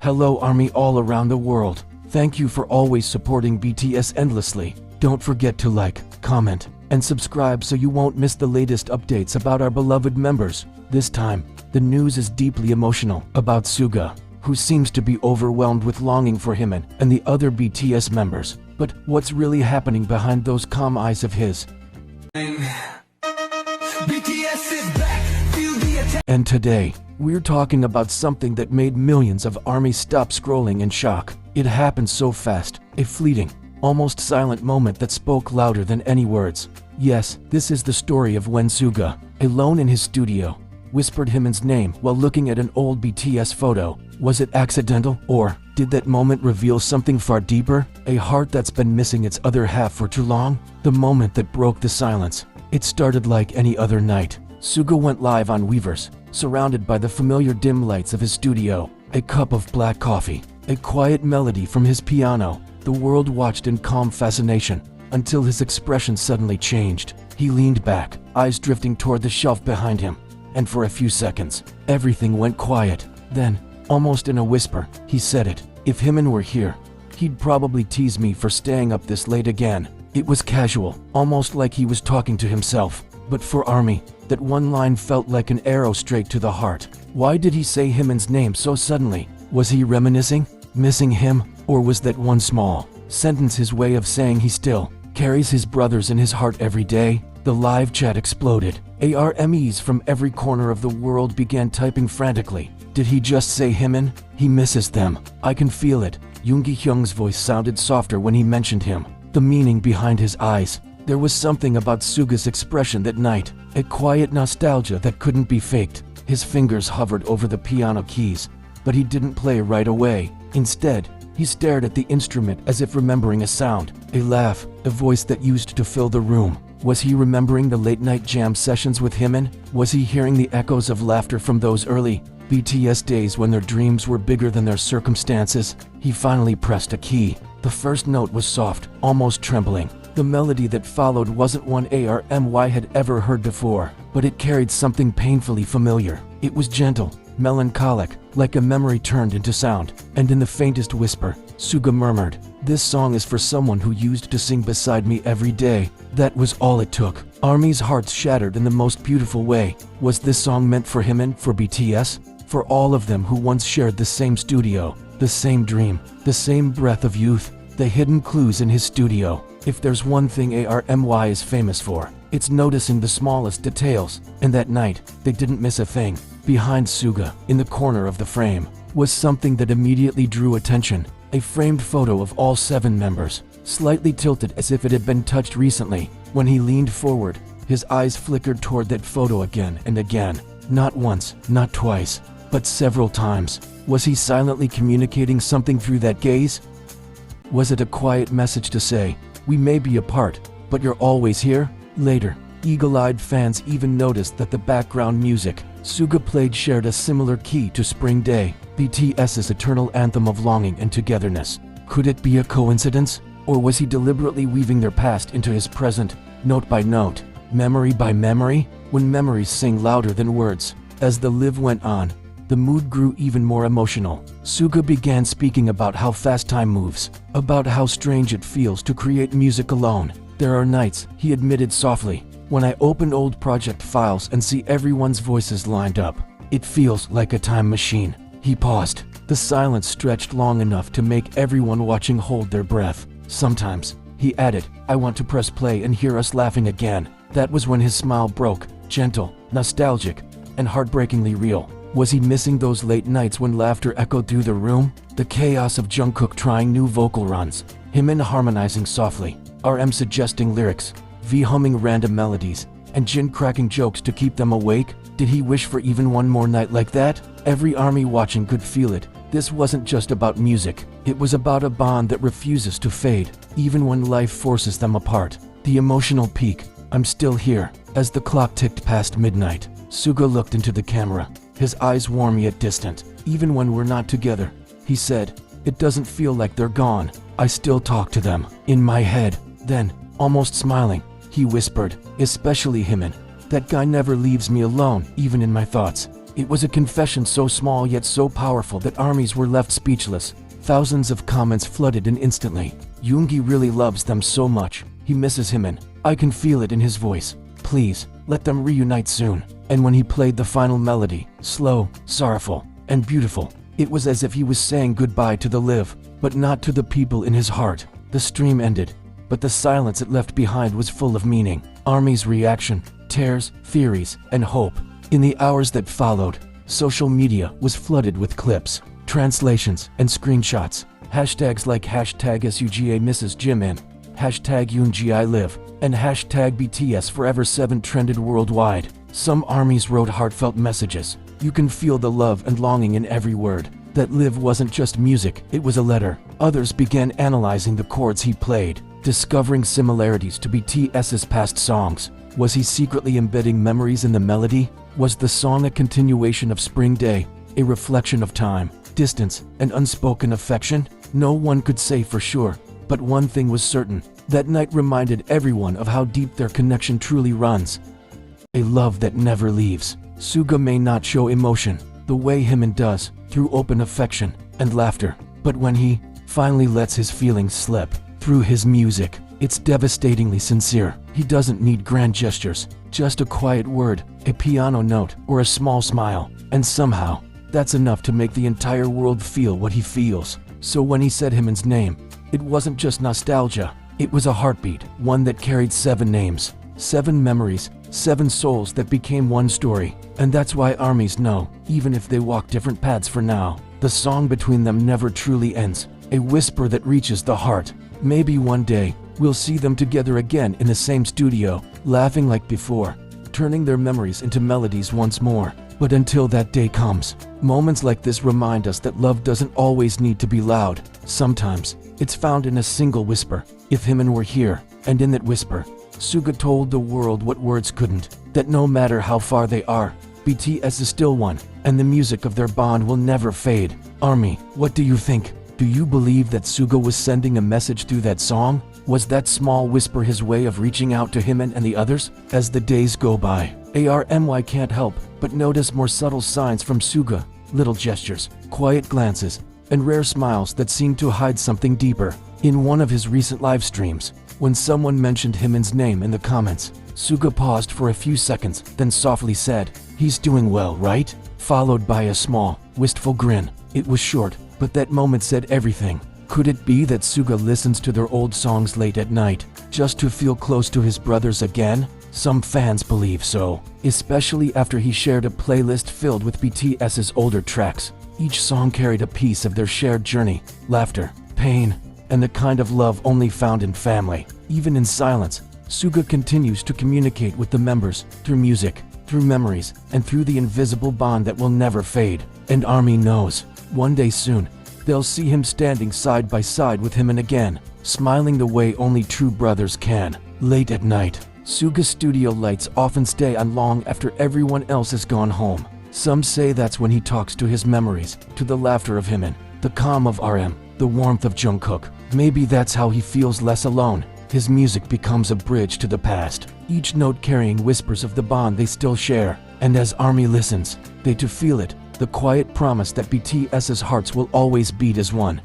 Hello Army all around the world. Thank you for always supporting BTS endlessly. Don't forget to like, comment, and subscribe so you won't miss the latest updates about our beloved members. This time, the news is deeply emotional about Suga, who seems to be overwhelmed with longing for him and the other BTS members. But what's really happening behind those calm eyes of his? And today, we're talking about something that made millions of ARMY stop scrolling in shock. It happened so fast, a fleeting, almost silent moment that spoke louder than any words. Yes, this is the story of when Suga, alone in his studio, whispered Jimin's name while looking at an old BTS photo. Was it accidental, or did that moment reveal something far deeper? A heart that's been missing its other half for too long? The moment that broke the silence. It started like any other night. Suga went live on Weverse, surrounded by the familiar dim lights of his studio, a cup of black coffee, a quiet melody from his piano. The world watched in calm fascination, until his expression suddenly changed. He leaned back, eyes drifting toward the shelf behind him, and for a few seconds, everything went quiet. Then, almost in a whisper, he said it. If Jimin were here, he'd probably tease me for staying up this late again. It was casual, almost like he was talking to himself. But for ARMY, that one line felt like an arrow straight to the heart. Why did he say Jimin's name so suddenly? Was he reminiscing, missing him, or was that one small sentence his way of saying he still carries his brothers in his heart every day? The live chat exploded. ARMEs from every corner of the world began typing frantically. Did he just say Jimin? He misses them. I can feel it. Jungkook's voice sounded softer when he mentioned him. The meaning behind his eyes. There was something about Suga's expression that night, a quiet nostalgia that couldn't be faked. His fingers hovered over the piano keys, but he didn't play right away. Instead, he stared at the instrument as if remembering a sound, a laugh, a voice that used to fill the room. Was he remembering the late-night jam sessions with Jimin? Was he hearing the echoes of laughter from those early BTS days when their dreams were bigger than their circumstances? He finally pressed a key. The first note was soft, almost trembling. The melody that followed wasn't one ARMY had ever heard before, but it carried something painfully familiar. It was gentle, melancholic, like a memory turned into sound. And in the faintest whisper, Suga murmured, "This song is for someone who used to sing beside me every day." That was all it took. ARMY's hearts shattered in the most beautiful way. Was this song meant for him and for BTS? For all of them who once shared the same studio, the same dream, the same breath of youth, the hidden clues in his studio. If there's one thing ARMY is famous for, it's noticing the smallest details. And that night, they didn't miss a thing. Behind Suga, in the corner of the frame, was something that immediately drew attention. A framed photo of all 7 members, slightly tilted as if it had been touched recently. When he leaned forward, his eyes flickered toward that photo again and again. Not once, not twice, but several times. Was he silently communicating something through that gaze? Was it a quiet message to say, "We may be apart, but you're always here"? Later, eagle-eyed fans even noticed that the background music Suga played shared a similar key to Spring Day, BTS's eternal anthem of longing and togetherness. Could it be a coincidence? Or was he deliberately weaving their past into his present, note by note, memory by memory? When memories sing louder than words. As the live went on, the mood grew even more emotional. Suga began speaking about how fast time moves, about how strange it feels to create music alone. There are nights, he admitted softly, when I open old project files and see everyone's voices lined up. It feels like a time machine. He paused. The silence stretched long enough to make everyone watching hold their breath. Sometimes, he added, I want to press play and hear us laughing again. That was when his smile broke, gentle, nostalgic, and heartbreakingly real. Was he missing those late nights when laughter echoed through the room? The chaos of Jungkook trying new vocal runs, Jimin harmonizing softly, RM suggesting lyrics, V humming random melodies, and Jin cracking jokes to keep them awake? Did he wish for even one more night like that? Every ARMY watching could feel it. This wasn't just about music. It was about a bond that refuses to fade, even when life forces them apart. The emotional peak, I'm still here. As the clock ticked past midnight, Suga looked into the camera, his eyes warm yet distant. Even when we're not together, he said, it doesn't feel like they're gone. I still talk to them, in my head. Then, almost smiling, he whispered, especially Jimin. That guy never leaves me alone, even in my thoughts. It was a confession so small yet so powerful that armies were left speechless. Thousands of comments flooded in instantly. Yoongi really loves them so much. He misses Jimin. I can feel it in his voice. Please, let them reunite soon. And when he played the final melody, slow, sorrowful, and beautiful, it was as if he was saying goodbye to the live, but not to the people in his heart. The stream ended, but the silence it left behind was full of meaning. ARMY's reaction, tears, theories, and hope. In the hours that followed, social media was flooded with clips, translations, and screenshots. Hashtags like hashtag SUGA misses Jimin, hashtag Yoongi I live, and hashtag BTS Forever 7 trended worldwide. Some armies wrote heartfelt messages. You can feel the love and longing in every word. That live wasn't just music, it was a letter. Others began analyzing the chords he played, discovering similarities to BTS's past songs. Was he secretly embedding memories in the melody? Was the song a continuation of Spring Day, a reflection of time, distance, and unspoken affection? No one could say for sure, but one thing was certain. That night reminded everyone of how deep their connection truly runs. A love that never leaves. Suga may not show emotion, the way Jimin does, through open affection and laughter, but when he finally lets his feelings slip through his music, it's devastatingly sincere. He doesn't need grand gestures, just a quiet word, a piano note, or a small smile, and somehow, that's enough to make the entire world feel what he feels. So when he said Jimin's name, it wasn't just nostalgia, it was a heartbeat, one that carried 7 names, 7 memories, 7 souls that became one story. And that's why armies know, even if they walk different paths for now, the song between them never truly ends, a whisper that reaches the heart. Maybe one day, we'll see them together again in the same studio, laughing like before, turning their memories into melodies once more. But until that day comes, moments like this remind us that love doesn't always need to be loud. Sometimes, it's found in a single whisper. If Jimin were here, and in that whisper, Suga told the world what words couldn't, that no matter how far they are, BTS is still one, and the music of their bond will never fade. Army, what do you think? Do you believe that Suga was sending a message through that song? Was that small whisper his way of reaching out to Jimin and the others? As the days go by, ARMY can't help but notice more subtle signs from Suga, little gestures, quiet glances, and rare smiles that seem to hide something deeper. In one of his recent live streams, when someone mentioned Jimin's name in the comments, Suga paused for a few seconds, then softly said, "He's doing well, right?" Followed by a small, wistful grin. It was short, but that moment said everything. Could it be that Suga listens to their old songs late at night, just to feel close to his brothers again? Some fans believe so, especially after he shared a playlist filled with BTS's older tracks. Each song carried a piece of their shared journey, laughter, pain, and the kind of love only found in family. Even in silence, Suga continues to communicate with the members, through music, through memories, and through the invisible bond that will never fade. And ARMY knows, one day soon, they'll see him standing side by side with Jimin again, smiling the way only true brothers can. Late at night, Suga's studio lights often stay on long after everyone else has gone home. Some say that's when he talks to his memories, to the laughter of Jimin, the calm of RM, the warmth of Jungkook. Maybe that's how he feels less alone. His music becomes a bridge to the past, each note carrying whispers of the bond they still share. And as ARMY listens, they too feel it, the quiet promise that BTS's hearts will always beat as one.